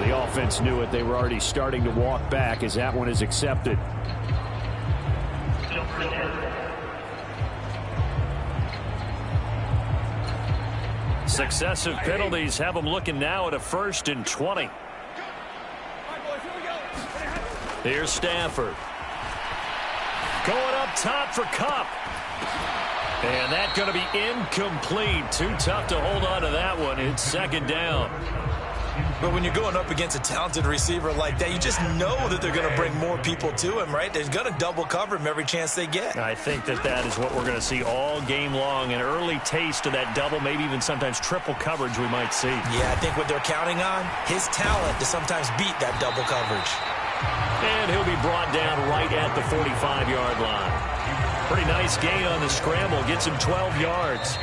The offense knew it. They were already starting to walk back as that one is accepted. Successive penalties have them looking now at a 1st and 20. Here's Stafford. Going up top for Kupp. And that's going to be incomplete. Too tough to hold on to that one. It's 2nd down. But when you're going up against a talented receiver like that, you just know that they're going to bring more people to him, right? They're going to double cover him every chance they get. I think that is what we're going to see all game long. An early taste of that double, maybe even sometimes triple coverage we might see. Yeah, I think what they're counting on, his talent to sometimes beat that double coverage. And he'll be brought down right at the 45-yard line. Pretty nice gain on the scramble. Gets him 12 yards.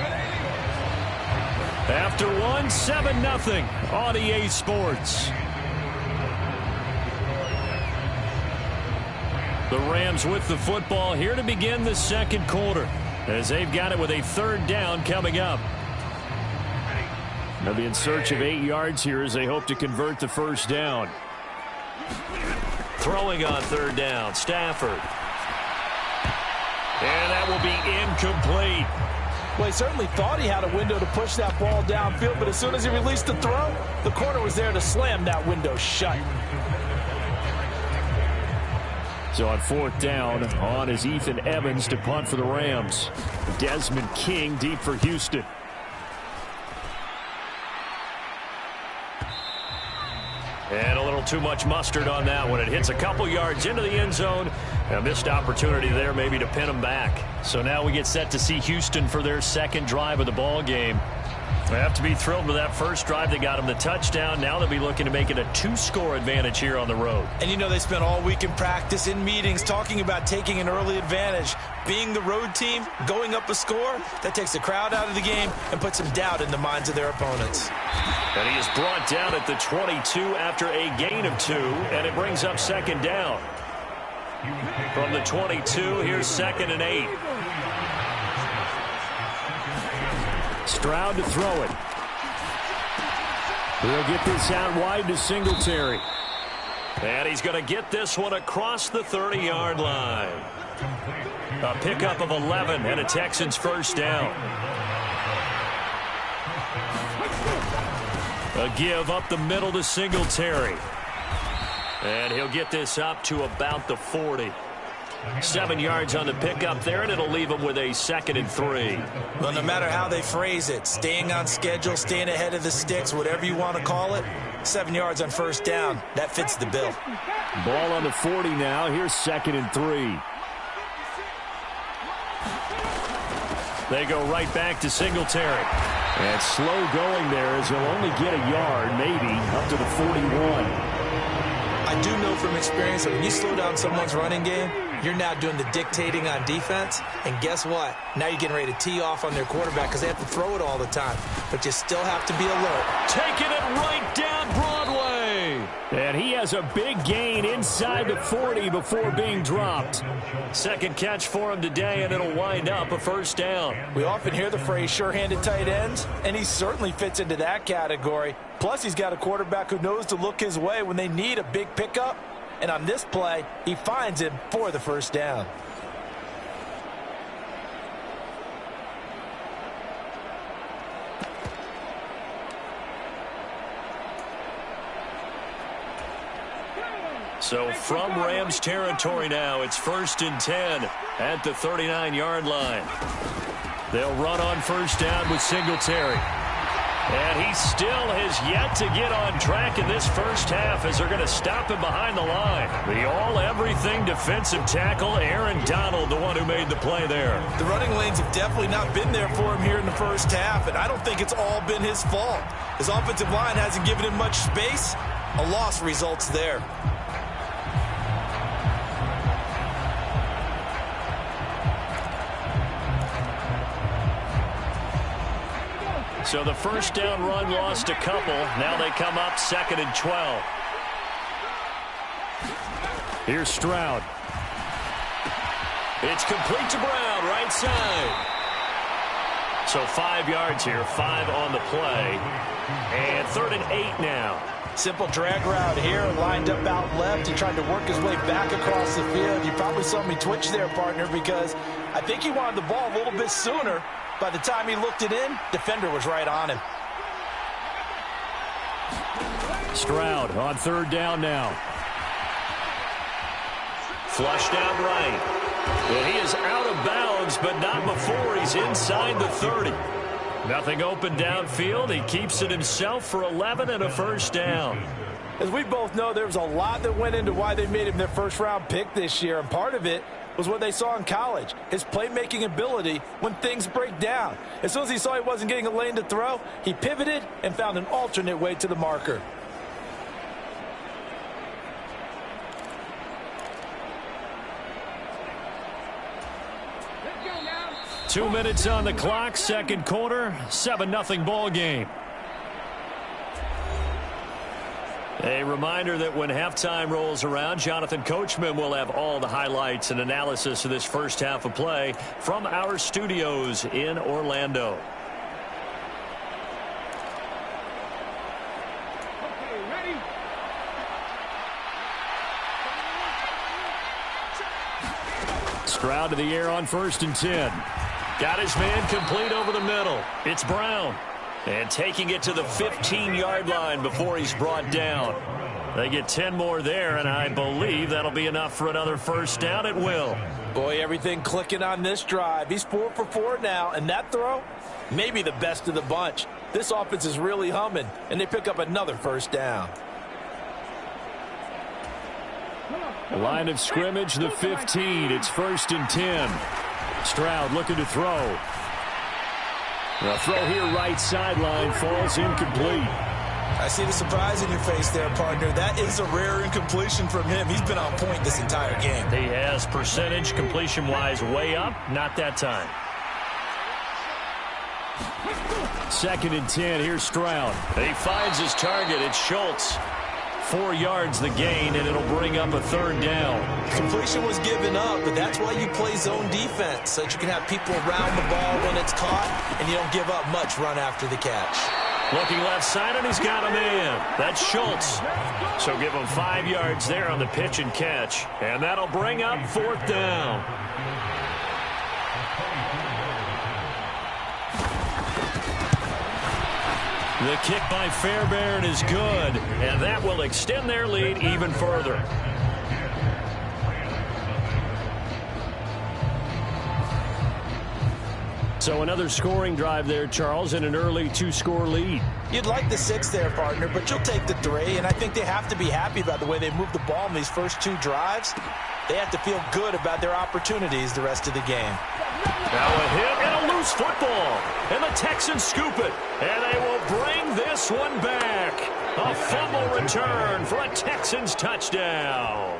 After one, 7-0 on EA Sports. The Rams with the football here to begin the 2nd quarter as they've got it with a 3rd down coming up. They'll be in search of 8 yards here as they hope to convert the 1st down. Throwing on 3rd down, Stafford. And that will be incomplete. Well, he certainly thought he had a window to push that ball downfield, but as soon as he released the throw, the corner was there to slam that window shut. So on 4th down, on is Ethan Evans to punt for the Rams. Desmond King deep for Houston. And a little too much mustard on that one. It hits a couple yards into the end zone. A missed opportunity there maybe to pin them back. So now we get set to see Houston for their 2nd drive of the ball game. They have to be thrilled with that first drive. They got them the touchdown. Now they'll be looking to make it a 2-score advantage here on the road. And you know they spent all week in practice, in meetings, talking about taking an early advantage. Being the road team, going up a score, that takes the crowd out of the game and puts some doubt in the minds of their opponents. And he is brought down at the 22 after a gain of 2, and it brings up 2nd down. From the 22, here's 2nd and 8. Stroud to throw it. He'll get this out wide to Singletary. And he's going to get this one across the 30-yard line. A pickup of 11 and a Texans 1st down. A give up the middle to Singletary. And he'll get this up to about the 40. 7 yards on the pickup there, and it'll leave him with a 2nd and 3. Well, no matter how they phrase it, staying on schedule, staying ahead of the sticks, whatever you want to call it, 7 yards on 1st down, that fits the bill. Ball on the 40 now. Here's 2nd and 3. They go right back to Singletary. And slow going there as he'll only get a yard, maybe, up to the 41. I do know from experience that when you slow down someone's running game, you're now doing the dictating on defense. And guess what? Now you're getting ready to tee off on their quarterback because they have to throw it all the time. But you still have to be alert. Taking it right down Broadway. And he has a big gain inside the 40 before being dropped. 2nd catch for him today, and it'll wind up a 1st down. We often hear the phrase sure-handed tight ends, and he certainly fits into that category. Plus, he's got a quarterback who knows to look his way when they need a big pickup. And on this play, he finds him for the 1st down. So from Rams territory now, it's 1st and 10 at the 39-yard line. They'll run on 1st down with Singletary. And he still has yet to get on track in this 1st half as they're going to stop him behind the line. The all-everything defensive tackle, Aaron Donald, the one who made the play there. The running lanes have definitely not been there for him here in the 1st half, and I don't think it's all been his fault. His offensive line hasn't given him much space. A loss results there. So the 1st down run lost a couple. Now they come up 2nd and 12. Here's Stroud. It's complete to Brown, right side. So 5 yards here, 5 on the play. And 3rd and 8 now. Simple drag route here, lined up out left. He tried to work his way back across the field. You probably saw me twitch there, partner, because I think he wanted the ball a little bit sooner. By the time he looked it in, defender was right on him. Stroud on 3rd down now. Flushed out right. And he is out of bounds, but not before he's inside the 30. Nothing open downfield. He keeps it himself for 11 and a 1st down. As we both know, there was a lot that went into why they made him their first-round pick this year, and part of it was what they saw in college, his playmaking ability when things break down. As soon as he saw he wasn't getting a lane to throw, he pivoted and found an alternate way to the marker. Let's go now. 2 minutes on the clock, 2nd quarter, 7-0 ball game. A reminder that when halftime rolls around, Jonathan Coachman will have all the highlights and analysis of this first half of play from our studios in Orlando. Okay, ready? Stroud to the air on 1st and 10. Got his man complete over the middle. It's Brown. And taking it to the 15-yard line before he's brought down. They get 10 more there, and I believe that'll be enough for another 1st down at will. Boy, everything clicking on this drive. He's 4 for 4 now, and that throw, maybe the best of the bunch. This offense is really humming, and they pick up another 1st down. Line of scrimmage, the 15. It's 1st and 10. Stroud looking to throw. The throw here right sideline falls incomplete. I see the surprise in your face there, partner. That is a rare incompletion from him. He's been on point this entire game. He has percentage completion-wise way up. Not that time. 2nd and 10. Here's Stroud. He finds his target. It's Schultz. 4 yards the gain, and it'll bring up a 3rd down. Completion was given up, but that's why you play zone defense, so that you can have people around the ball when it's caught, and you don't give up much run after the catch. Looking left side, and he's got a man. That's Schultz. So give him 5 yards there on the pitch and catch, and that'll bring up 4th down. The kick by Fairbairn is good, and that will extend their lead even further. So another scoring drive there, Charles, and an early 2-score lead. You'd like the 6 there, partner, but you'll take the 3, and I think they have to be happy about the way they moved the ball in these first 2 drives. They have to feel good about their opportunities the rest of the game. Now a hit and a loose football, and the Texans scoop it, and they will bring this one back. A fumble return for a Texans touchdown.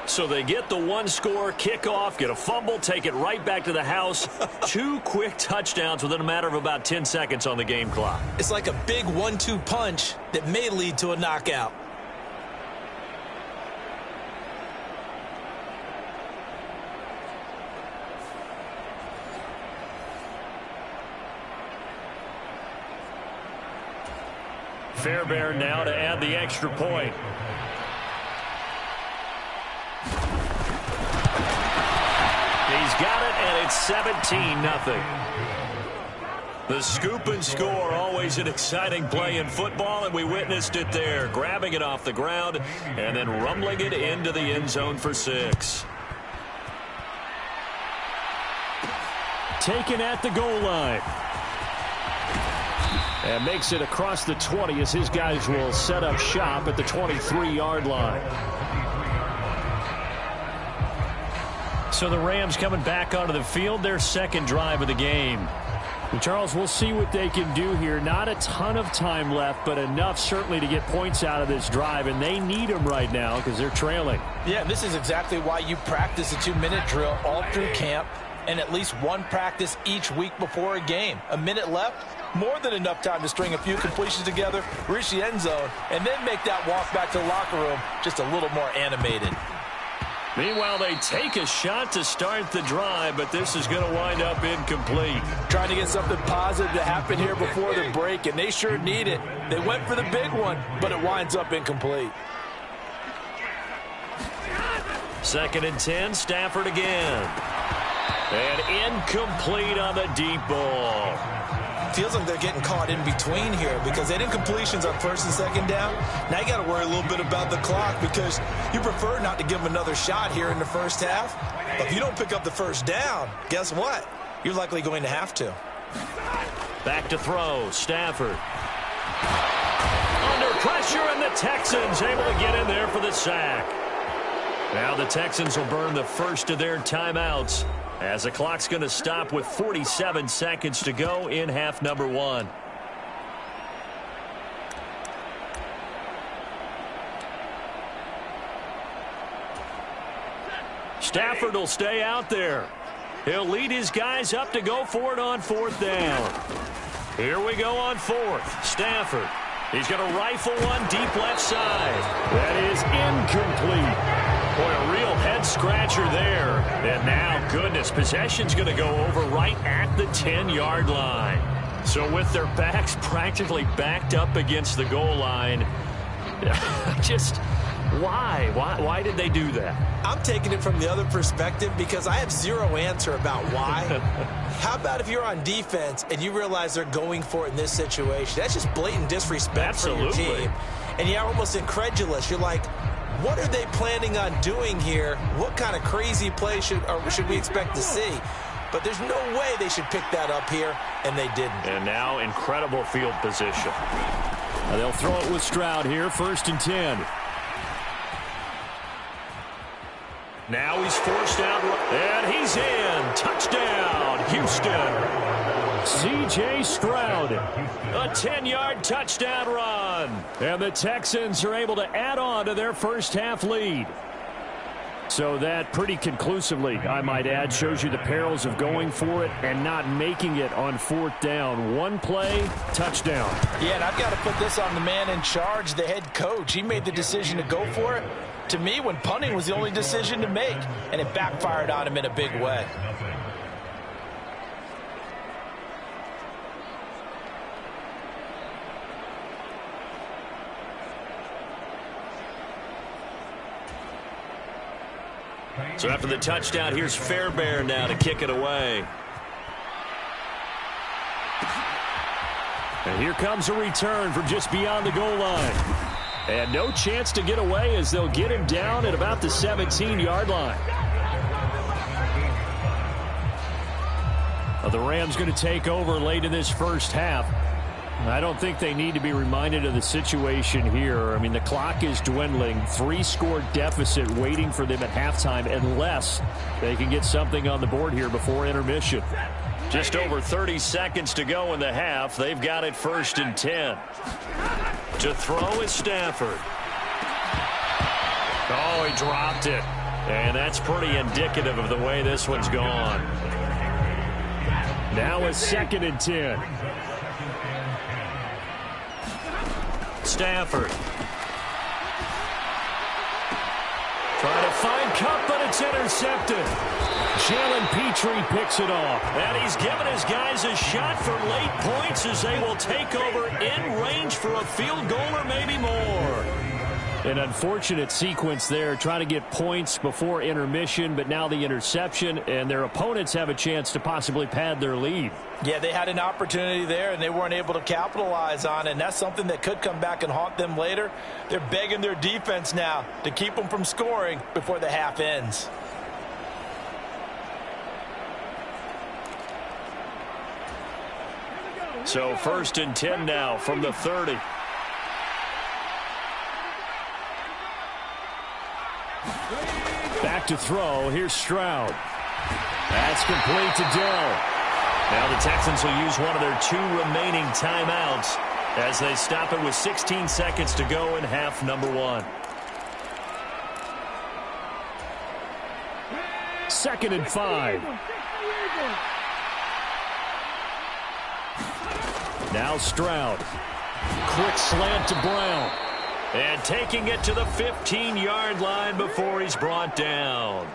So they get the 1-score kickoff, get a fumble, take it right back to the house. 2 quick touchdowns within a matter of about 10 seconds on the game clock. It's like a big 1-2 punch that may lead to a knockout. Fairbairn now to add the extra point. He's got it, and it's 17-0. The scoop and score, always an exciting play in football, and we witnessed it there, grabbing it off the ground and then rumbling it into the end zone for 6. Taken at the goal line. And makes it across the 20 as his guys will set up shop at the 23-yard line. So the Rams coming back onto the field, their 2nd drive of the game. And Charles, we'll see what they can do here. Not a ton of time left, but enough certainly to get points out of this drive, and they need them right now because they're trailing. Yeah, this is exactly why you practice a 2-minute drill all through camp and at least 1 practice each week before a game. A minute left, more than enough time to string a few completions together, reach the end zone, and then make that walk back to the locker room just a little more animated. Meanwhile, they take a shot to start the drive, but this is going to wind up incomplete. Trying to get something positive to happen here before the break, and they sure need it. They went for the big one, but it winds up incomplete. 2nd and 10, Stafford again. And incomplete on the deep ball. Feels like they're getting caught in between here because they didn't completions on 1st and 2nd down. Now you got to worry a little bit about the clock because you prefer not to give them another shot here in the first half. But if you don't pick up the 1st down, guess what? You're likely going to have to. Back to throw, Stafford. Under pressure, and the Texans able to get in there for the sack. Now the Texans will burn the first of their timeouts as the clock's going to stop with 47 seconds to go in half number 1. Stafford will stay out there. He'll lead his guys up to go for it on 4th down. Here we go on 4th. Stafford. He's going to rifle one deep left side. That is incomplete. Boy, a real head-scratcher there. And now, goodness, possession's going to go over right at the 10-yard line. So with their backs practically backed up against the goal line, just why? Why did they do that? I'm taking it from the other perspective because I have zero answer about why. How about if you're on defense and you realize they're going for it in this situation? That's just blatant disrespect for your team. And you're almost incredulous. You're like, what are they planning on doing here? What kind of crazy play should we expect to see? But there's no way they should pick that up here, and they didn't. And now incredible field position. Now they'll throw it with Stroud here, 1st and 10. Now he's forced out, and he's in. Touchdown, Houston. C.J. Stroud, a 10-yard touchdown run. And the Texans are able to add on to their first half lead. So that pretty conclusively, I might add, shows you the perils of going for it and not making it on 4th down. One play, touchdown. Yeah, and I've got to put this on the man in charge, the head coach. He made the decision to go for it. To me, when punting was the only decision to make, and it backfired on him in a big way. So after the touchdown, here's Fairbairn now to kick it away. And here comes a return from just beyond the goal line. And no chance to get away as they'll get him down at about the 17-yard line. Well, the Rams going to take over late in this first half. I don't think they need to be reminded of the situation here. I mean, the clock is dwindling. 3-score deficit waiting for them at halftime unless they can get something on the board here before intermission. Just over 30 seconds to go in the half. They've got it 1st and 10. To throw is Stafford. Oh, he dropped it. And that's pretty indicative of the way this one's gone. Now a 2nd and 10. Stafford. Trying to find Cup, but it's intercepted. Jalen Petrie picks it off. And he's given his guys a shot for late points as they will take over in range for a field goal or maybe more. An unfortunate sequence there, trying to get points before intermission, but now the interception, and their opponents have a chance to possibly pad their lead. Yeah, they had an opportunity there, and they weren't able to capitalize on it, and that's something that could come back and haunt them later. They're begging their defense now to keep them from scoring before the half ends. So 1st and 10 now from the 30. Back to throw. Here's Stroud. That's complete to Dell. Now the Texans will use one of their 2 remaining timeouts as they stop it with 16 seconds to go in half number 1. 2nd and 5. Now Stroud. Quick slant to Brown. And taking it to the 15-yard line before he's brought down.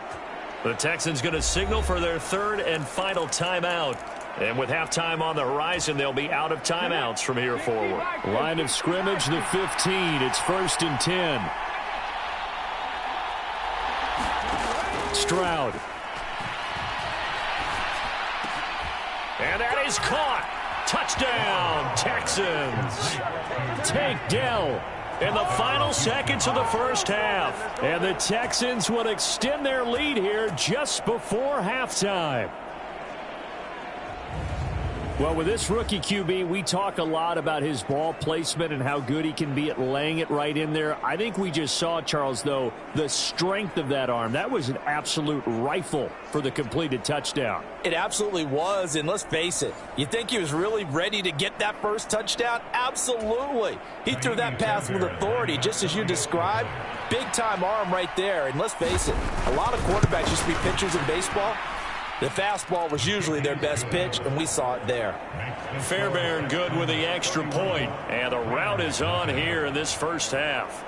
The Texans going to signal for their third and final timeout. And with halftime on the horizon, they'll be out of timeouts from here forward. Line of scrimmage, the 15. It's 1st and 10. Stroud. And that is caught. Touchdown, Texans. Tank Dell in the final seconds of the first half. And the Texans would extend their lead here just before halftime. Well, with this rookie QB, we talk a lot about his ball placement and how good he can be at laying it right in there. I think we just saw, Charles, though, the strength of that arm. That was an absolute rifle for the completed touchdown. It absolutely was, and let's face it, you think he was really ready to get that first touchdown? Absolutely. He threw that pass with authority, just as you described. Big-time arm right there, and let's face it, a lot of quarterbacks used to be pitchers in baseball. The fastball was usually their best pitch, and we saw it there. Fairbairn good with the extra point, and the route is on here in this first half.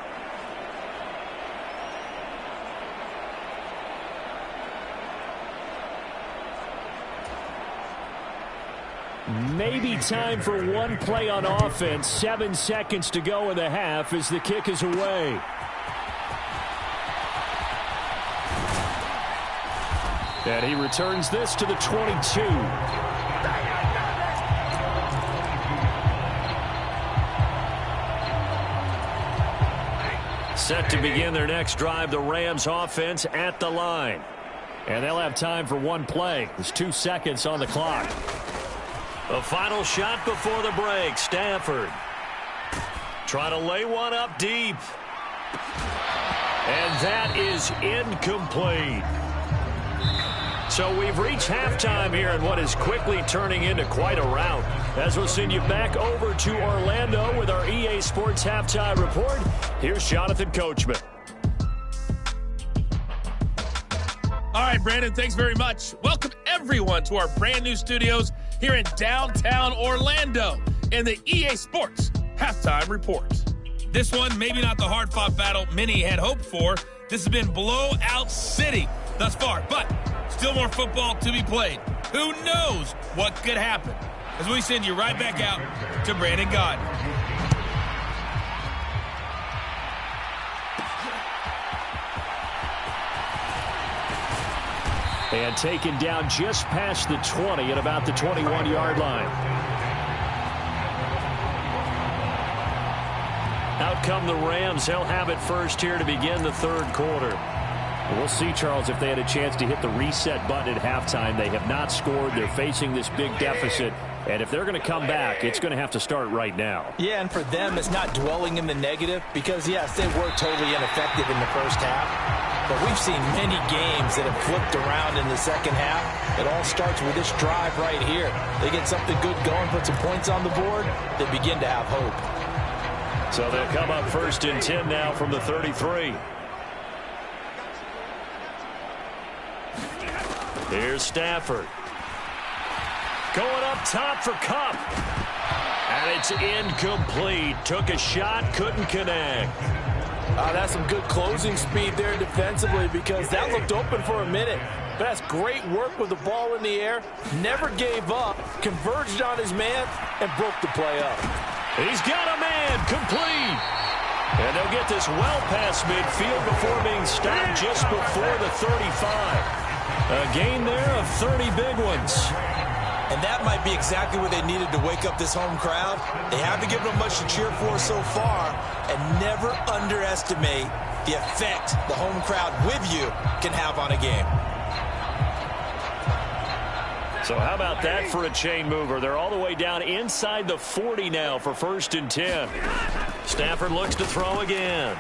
Maybe time for one play on offense. 7 seconds to go in the half as the kick is away. And he returns this to the 22. Set to begin their next drive, the Rams offense at the line. And they'll have time for one play. There's 2 seconds on the clock. A final shot before the break. Stafford trying to lay one up deep. And that is incomplete. So we've reached halftime here in what is quickly turning into quite a rout. As we'll send you back over to Orlando with our EA Sports Halftime Report, here's Jonathan Coachman. All right, Brandon, thanks very much. Welcome, everyone, to our brand new studios here in downtown Orlando in the EA Sports Halftime Report. This one, maybe not the hard-fought battle many had hoped for. This has been blowout city thus far, but still more football to be played. Who knows what could happen? As we send you right back out to Brandon Gaudin. And taken down just past the 20 at about the 21-yard line. Out come the Rams. They'll have it first here to begin the third quarter. We'll see, Charles, if they had a chance to hit the reset button at halftime. They have not scored. They're facing this big deficit. And if they're going to come back, it's going to have to start right now. Yeah, and for them, it's not dwelling in the negative because, yes, they were totally ineffective in the first half. But we've seen many games that have flipped around in the second half. It all starts with this drive right here. They get something good going, put some points on the board, they begin to have hope. So they'll come up 1st and 10 now from the 33. Here's Stafford. Going up top for Kupp. And it's incomplete. Took a shot, couldn't connect. That's some good closing speed there defensively because that looked open for a minute. But that's great work with the ball in the air. Never gave up. Converged on his man and broke the play up. He's got a man. Complete. And they'll get this well past midfield before being stopped just before the 35. A gain there of 30 big ones. And that might be exactly what they needed to wake up this home crowd. They haven't given them much to cheer for so far, and never underestimate the effect the home crowd with you can have on a game. So how about that for a chain mover? They're all the way down inside the 40 now for 1st and 10. Stafford looks to throw again.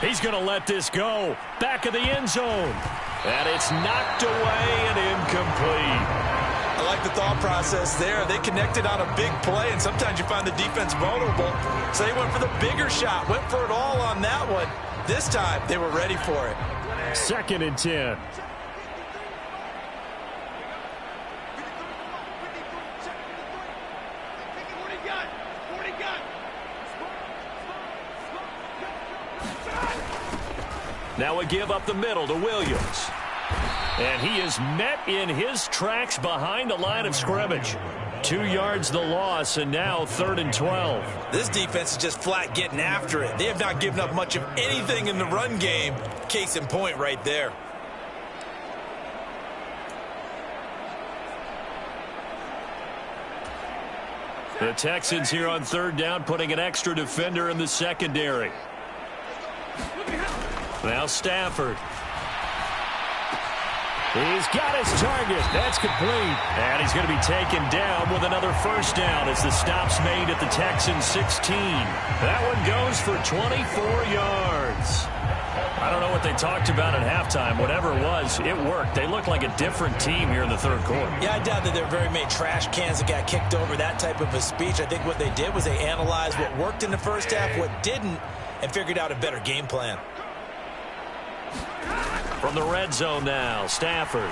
He's going to let this go. Back of the end zone. And it's knocked away and incomplete. I like the thought process there. They connected on a big play, and sometimes you find the defense vulnerable. So they went for the bigger shot, went for it all on that one. This time, they were ready for it. 2nd and 10. Now a give up the middle to Williams. And he is met in his tracks behind the line of scrimmage. 2 yards the loss, and now 3rd and 12. This defense is just flat getting after it. They have not given up much of anything in the run game. Case in point right there. The Texans here on 3rd down, putting an extra defender in the secondary. Now Stafford. He's got his target. That's complete. And he's going to be taken down with another first down as the stop's made at the Texans 16. That one goes for 24 yards. I don't know what they talked about at halftime. Whatever it was, it worked. They looked like a different team here in the 3rd quarter. Yeah, I doubt that there were very many trash cans that got kicked over, that type of a speech. I think what they did was they analyzed what worked in the first half, what didn't, and figured out a better game plan. From the red zone now, Stafford.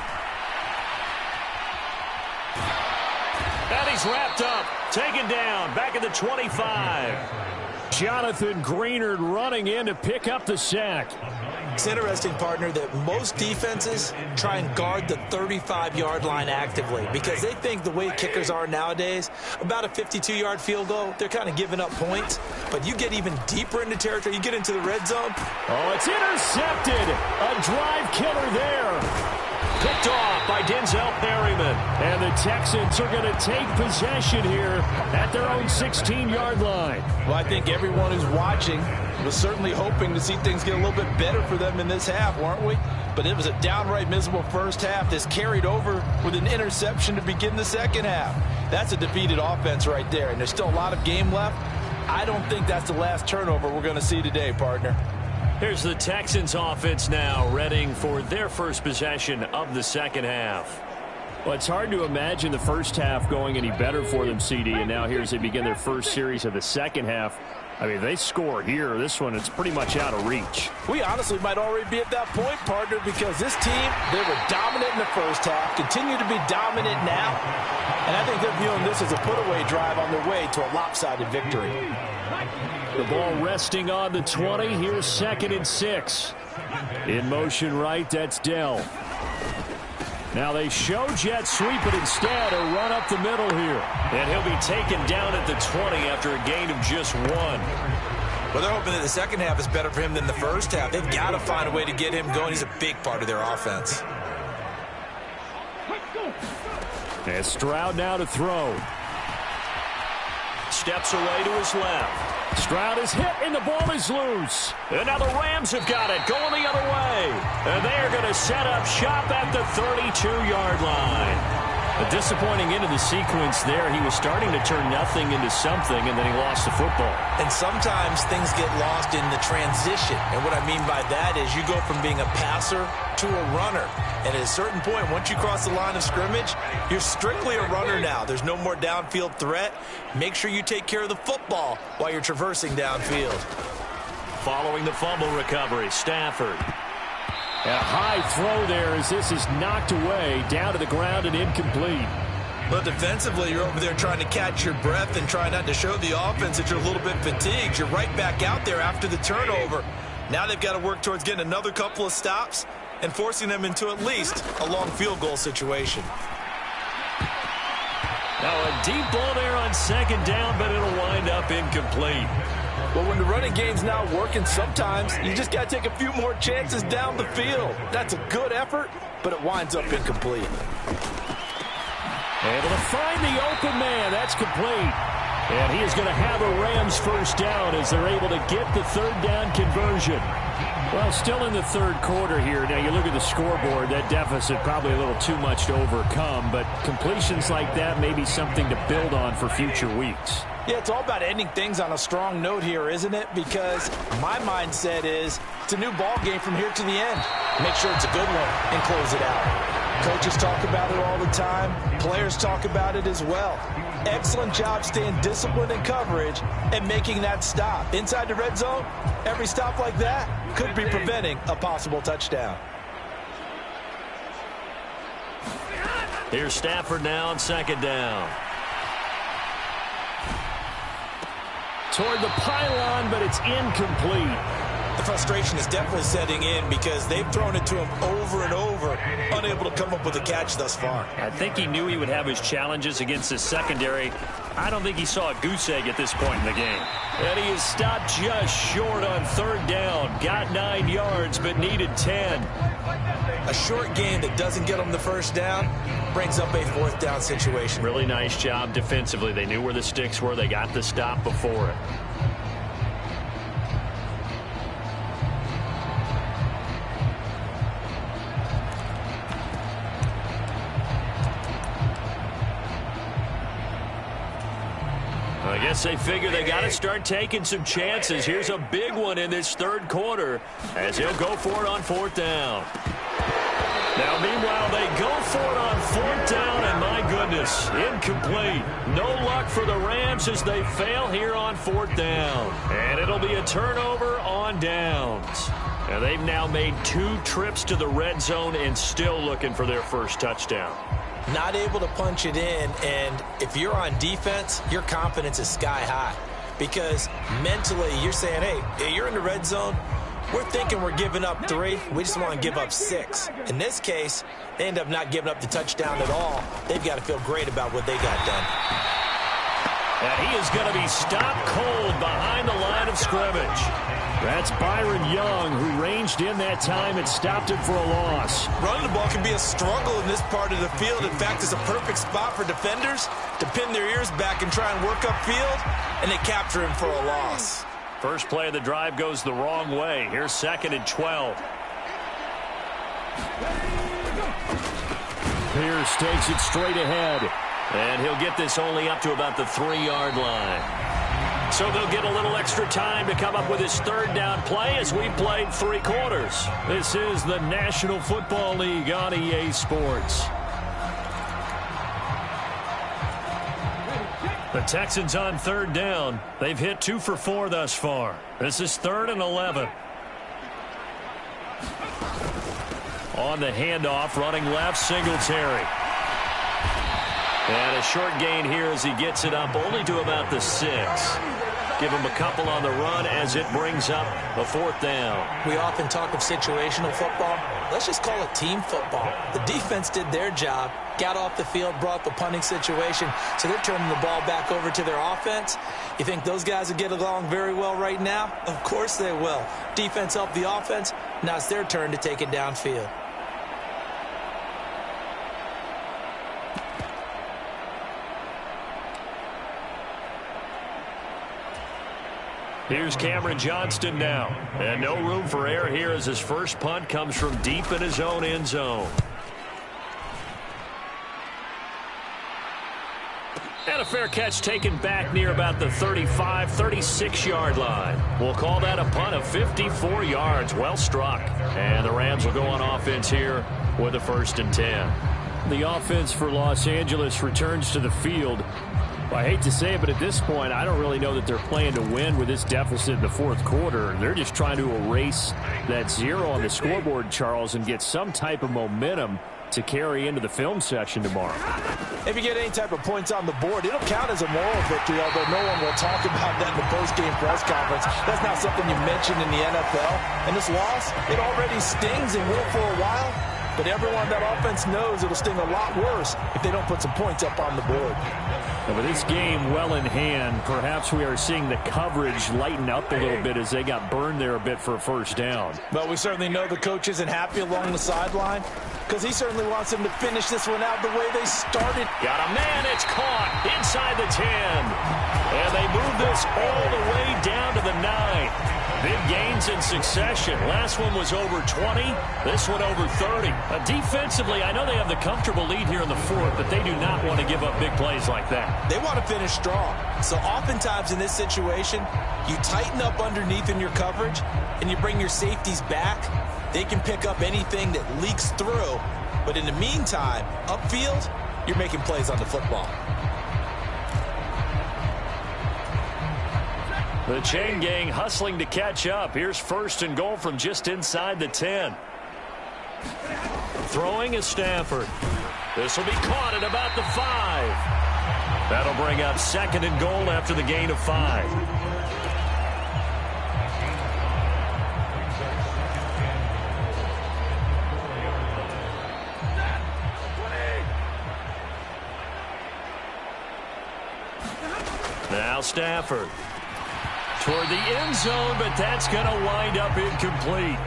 And he's wrapped up, taken down, back at the 25. Jonathan Greenard running in to pick up the sack. It's interesting, partner, that most defenses try and guard the 35-yard line actively because they think the way kickers are nowadays, about a 52-yard field goal, they're kind of giving up points. But you get even deeper into territory, you get into the red zone. Oh, it's intercepted. A drive killer there. Picked off by Denzel Perryman. And the Texans are going to take possession here at their own 16-yard line. Well, I think everyone who's watching was certainly hoping to see things get a little bit better for them in this half, weren't we? But it was a downright miserable first half. This carried over with an interception to begin the second half. That's a defeated offense right there, and there's still a lot of game left. I don't think that's the last turnover we're going to see today, partner. Here's the Texans offense now, readying for their first possession of the second half. Well, it's hard to imagine the first half going any better for them, CD, and now here as they begin their first series of the second half. I mean, they score here. This one, it's pretty much out of reach. We honestly might already be at that point, partner, because this team, they were dominant in the first half, continue to be dominant now, and I think they're viewing this as a put-away drive on their way to a lopsided victory. The ball resting on the 20. Here's 2nd and 6. In motion right, that's Dell. Now they show jet sweep, but instead a run up the middle here. And he'll be taken down at the 20 after a gain of just 1. Well, they're hoping that the second half is better for him than the first half. They've got to find a way to get him going. He's a big part of their offense. And Stroud now to throw. Steps away to his left. Stroud is hit, and the ball is loose. And now the Rams have got it, going the other way. And they are going to set up shop at the 32-yard line. A disappointing end of the sequence there. He was starting to turn nothing into something, and then he lost the football. And sometimes things get lost in the transition. And what I mean by that is you go from being a passer to a runner. And at a certain point, once you cross the line of scrimmage, you're strictly a runner now. There's no more downfield threat. Make sure you take care of the football while you're traversing downfield. Following the fumble recovery, Stafford. And a high throw there as this is knocked away, down to the ground and incomplete. Well, defensively, you're over there trying to catch your breath and try not to show the offense that you're a little bit fatigued. You're right back out there after the turnover. Now they've got to work towards getting another couple of stops and forcing them into at least a long field goal situation. Now a deep ball there on 2nd down, but it'll wind up incomplete. Well, when the running game's not working, sometimes you just got to take a few more chances down the field. That's a good effort, but it winds up incomplete. Able to find the open man. That's complete. And he is going to have a Rams first down as they're able to get the 3rd down conversion. Well, still in the 3rd quarter here. Now, you look at the scoreboard, that deficit probably a little too much to overcome, but completions like that may be something to build on for future weeks. Yeah, it's all about ending things on a strong note here, isn't it? Because my mindset is it's a new ball game from here to the end. Make sure it's a good one and close it out. Coaches talk about it all the time. Players talk about it as well. Excellent job staying disciplined in coverage and making that stop. Inside the red zone, every stop like that could be preventing a possible touchdown. Here's Stafford now on 2nd down. Toward the pylon, but it's incomplete. The frustration is definitely setting in because they've thrown it to him over and over, unable to come up with a catch thus far. I think he knew he would have his challenges against his secondary. I don't think he saw a goose egg at this point in the game. And he is stopped just short on third down. Got 9 yards, but needed 10. A short game that doesn't get them the first down brings up a fourth down situation. Really nice job defensively. They knew where the sticks were. They got the stop before it. I guess they figure they got to start taking some chances. Here's a big one in this third quarter as he'll go for it on fourth down. Now, meanwhile, they go for it on fourth down, and my goodness, incomplete. No luck for the Rams as they fail here on fourth down. And it'll be a turnover on downs. Now, they've now made 2 trips to the red zone and still looking for their first touchdown. Not able to punch it in, and if you're on defense, your confidence is sky high. Because mentally, you're saying, hey, you're in the red zone. We're thinking we're giving up 3. We just want to give up 6. In this case, they end up not giving up the touchdown at all. They've got to feel great about what they got done. And he is going to be stopped cold behind the line of scrimmage. That's Byron Young, who ranged in that time and stopped him for a loss. Running the ball can be a struggle in this part of the field. In fact, it's a perfect spot for defenders to pin their ears back and try and work upfield, and they capture him for a loss. First play of the drive goes the wrong way. Here's 2nd and 12. Pierce takes it straight ahead. And he'll get this only up to about the 3-yard line. So they'll get a little extra time to come up with his third down play as we played 3 quarters. This is the National Football League on EA Sports. The Texans on third down. They've hit 2 for 4 thus far. This is 3rd and 11. On the handoff, running left, Singletary. And a short gain here as he gets it up only to about the 6. Give him a couple on the run as it brings up a 4th down. We often talk of situational football. Let's just call it team football. The defense did their job, got off the field, brought the punting situation, so they're turning the ball back over to their offense. You think those guys will get along very well right now? Of course they will. Defense helped the offense. Now it's their turn to take it downfield. Here's Cameron Johnston now. And no room for error here as his first punt comes from deep in his own end zone. And a fair catch taken back near about the 35, 36-yard line. We'll call that a punt of 54 yards. Well struck. And the Rams will go on offense here with a 1st and 10. The offense for Los Angeles returns to the field. Well, I hate to say it, but at this point, I don't really know that they're playing to win with this deficit in the 4th quarter. They're just trying to erase that 0 on the scoreboard, Charles, and get some type of momentum to carry into the film session tomorrow. If you get any type of points on the board, it'll count as a moral victory, although no one will talk about that in the post-game press conference. That's not something you mentioned in the NFL. And this loss, it already stings and will for a while. But everyone that offense knows it'll sting a lot worse if they don't put some points up on the board. And with this game well in hand, perhaps we are seeing the coverage lighten up a little bit as they got burned there a bit for a 1st down. But we certainly know the coach isn't happy along the sideline because he certainly wants them to finish this one out the way they started. Got a man, it's caught inside the 10. And they move this all the way down to the 9. Big gains in succession. Last one was over 20. This one over 30. Defensively, I know they have the comfortable lead here in the 4th, but they do not want to give up big plays like that. They want to finish strong. So oftentimes in this situation, you tighten up underneath in your coverage, and you bring your safeties back. They can pick up anything that leaks through. But in the meantime, upfield, you're making plays on the football. The chain gang hustling to catch up. Here's 1st and goal from just inside the 10. Throwing is Stafford. This will be caught at about the 5. That'll bring up 2nd and goal after the gain of 5. Now Stafford toward the end zone, but that's going to wind up incomplete.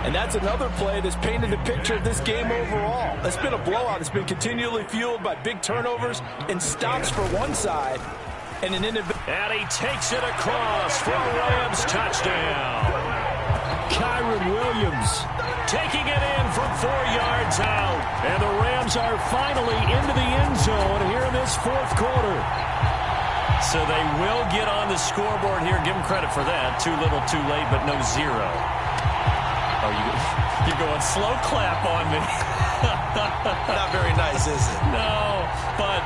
And that's another play that's painted the picture of this game overall. It's been a blowout. It's been continually fueled by big turnovers and stops for one side. And he takes it across for a Rams touchdown. Kyron Williams taking it in from 4 yards out. And the Rams are finally into the end zone here in this fourth quarter. So they will get on the scoreboard here. Give them credit for that. Too little, too late, but no zero. Oh, you're going slow clap on me. Not very nice, is it? No, but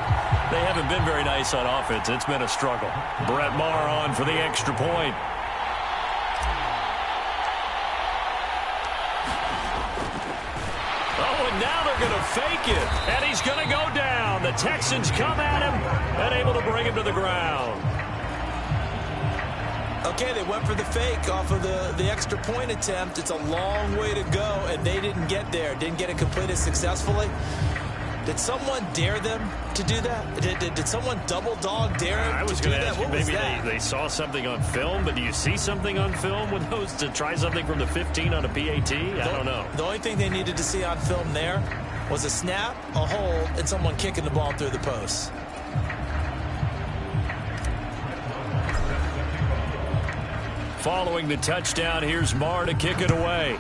they haven't been very nice on offense. It's been a struggle. Brett Maher on for the extra point. Oh, and now they're going to fake it. And he's going to go down. The Texans come at him and able to bring him to the ground. Okay, they went for the fake off of the extra point attempt. It's a long way to go, and they didn't get there. Didn't get it completed successfully. Did someone dare them to do that? Did someone double dog dare them I was to do going to that? ask you, What was maybe that? they saw something on film, but do you see something on film with those to try something from the 15 on a PAT? I don't know. The only thing they needed to see on film there was a snap, a hold, and someone kicking the ball through the post. Following the touchdown, here's Maher to kick it away.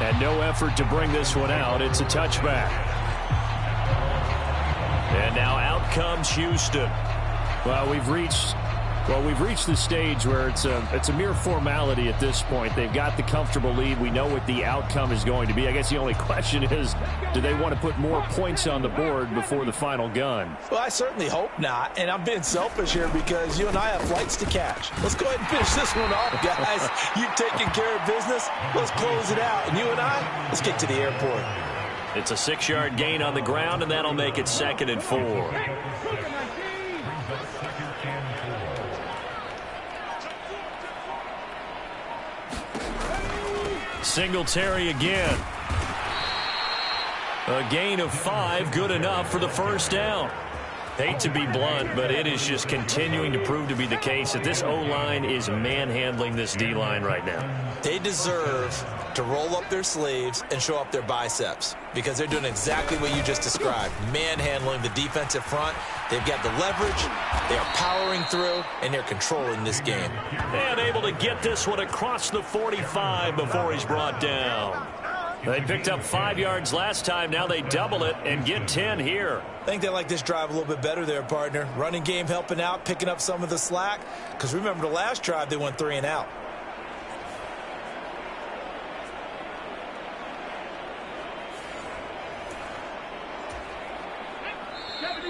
And no effort to bring this one out. It's a touchback. And now out comes Houston. Well, we've reached the stage where it's a mere formality at this point. They've got the comfortable lead. We know what the outcome is going to be. I guess the only question is, do they want to put more points on the board before the final gun? Well, I certainly hope not. And I'm being selfish here because you and I have flights to catch. Let's go ahead and finish this one off, guys. You've taken care of business. Let's close it out. And you and I, let's get to the airport. It's a 6-yard gain on the ground, and that'll make it 2nd and 4. Singletary again. A gain of 5, good enough for the first down. Hate to be blunt, but it is just continuing to prove to be the case that this O-line is manhandling this D-line right now. They deserve to roll up their sleeves and show up their biceps because they're doing exactly what you just described, manhandling the defensive front. They've got the leverage, they are powering through, and they're controlling this game. And able to get this one across the 45 before he's brought down. They picked up 5 yards last time. Now they double it and get 10 here. I think they like this drive a little bit better there, partner. Running game helping out, picking up some of the slack. Because remember the last drive, they went 3 and out.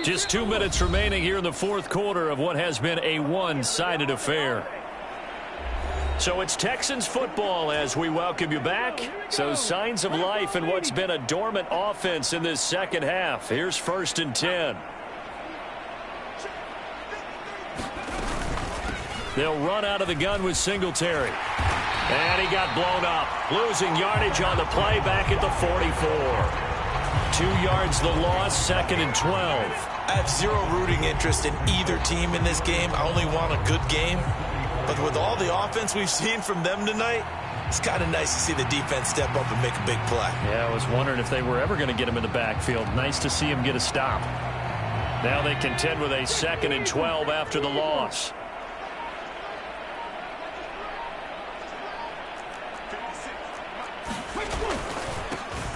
Just 2 minutes remaining here in the fourth quarter of what has been a one-sided affair. So it's Texans football as we welcome you back. So signs of life in what's been a dormant offense in this second half. Here's 1st and 10. They'll run out of the gun with Singletary. And he got blown up. Losing yardage on the play back at the 44. 2 yards the loss, 2nd and 12. I have zero rooting interest in either team in this game. I only want a good game. But with all the offense we've seen from them tonight, it's kind of nice to see the defense step up and make a big play. Yeah, I was wondering if they were ever going to get him in the backfield. Nice to see him get a stop. Now they contend with a 2nd and 12 after the loss.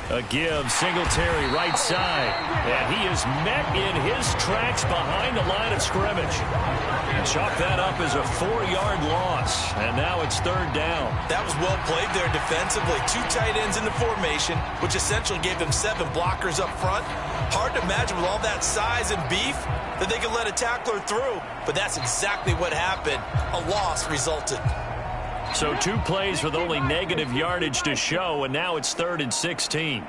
A give, Singletary right side. And he is met in his tracks behind the line of scrimmage. Chalk that up as a 4-yard loss. And now it's 3rd down. That was well played there defensively. 2 tight ends in the formation, which essentially gave them 7 blockers up front. Hard to imagine with all that size and beef that they could let a tackler through. But that's exactly what happened. A loss resulted. So 2 plays with only negative yardage to show, and now it's 3rd and 16.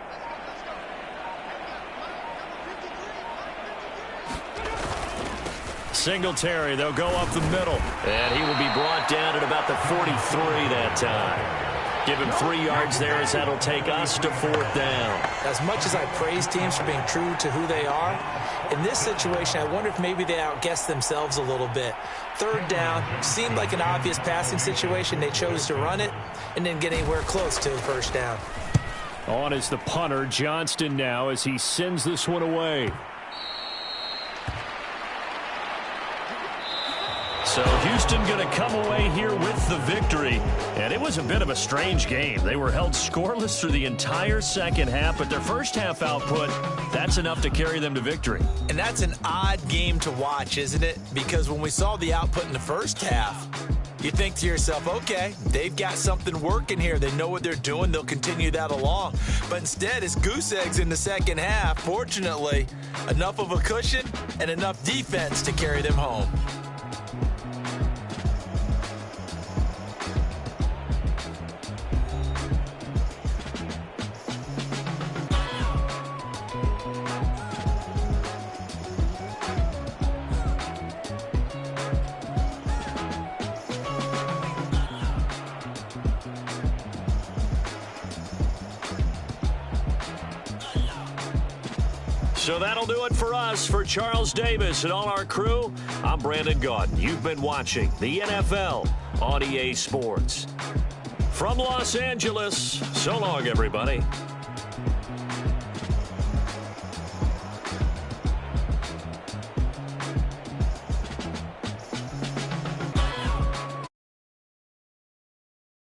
Singletary, they'll go up the middle. And he will be brought down at about the 43 that time. Give him 3 yards there as that'll take us to 4th down. As much as I praise teams for being true to who they are, in this situation, I wonder if maybe they outguessed themselves a little bit. 3rd down seemed like an obvious passing situation. They chose to run it and didn't get anywhere close to the 1st down. On is the punter, Johnston, now as he sends this one away. So Houston going to come away here with the victory. And it was a bit of a strange game. They were held scoreless through the entire second half, but their first half output, that's enough to carry them to victory. And that's an odd game to watch, isn't it? Because when we saw the output in the first half, you think to yourself, okay, they've got something working here. They know what they're doing. They'll continue that along. But instead, it's goose eggs in the second half. Fortunately, enough of a cushion and enough defense to carry them home. So that'll do it for us. For Charles Davis and all our crew, I'm Brandon Gaudin. You've been watching the NFL on EA Sports. From Los Angeles, so long, everybody.